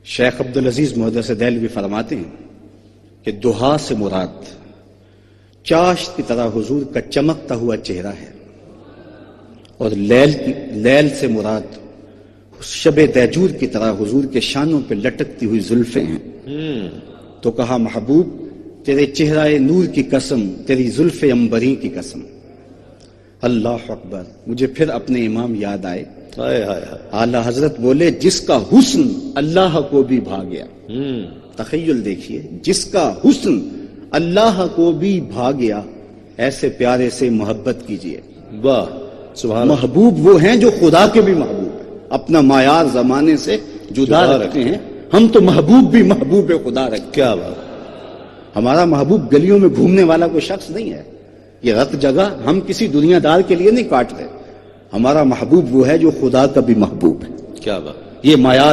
شیخ عبدالعزیز محدث دہلوی فرماتے ہیں کہ دہا سے مراد چاشت کی طرح حضور کا چمکتا ہوا چہرہ ہے، اور لیل سے مراد شب دیجور کی طرح حضور کے شانوں پہ لٹکتی ہوئی زلفیں ہیں۔ تو کہا محبوب تیرے چہرہ نور کی قسم، تیری زلف عنبری کی قسم۔ اللہ اکبر! مجھے پھر اپنے امام یاد آئے۔ اعلی حضرت بولے جس کا حسن اللہ کو بھی بھا گیا۔ تخیل دیکھیے، جس کا حسن اللہ کو بھی بھا گیا، ایسے پیارے سے محبت کیجیے۔ واہ سبحان محبوب وہ ہیں جو خدا کے بھی محبوب ہیں، اپنا معیار زمانے سے جدا رکھتے ہیں۔ ہم تو محبوب بھی محبوب خدا رکھتے ہیں۔ کیا بات! ہمارا محبوب گلیوں میں گھومنے والا کوئی شخص نہیں ہے، یہ رت جگہ ہم کسی دنیا دار کے لیے نہیں کاٹ رہے۔ ہمارا محبوب وہ ہے جو خدا کا بھی محبوب ہے۔ کیا بات! یہ معیار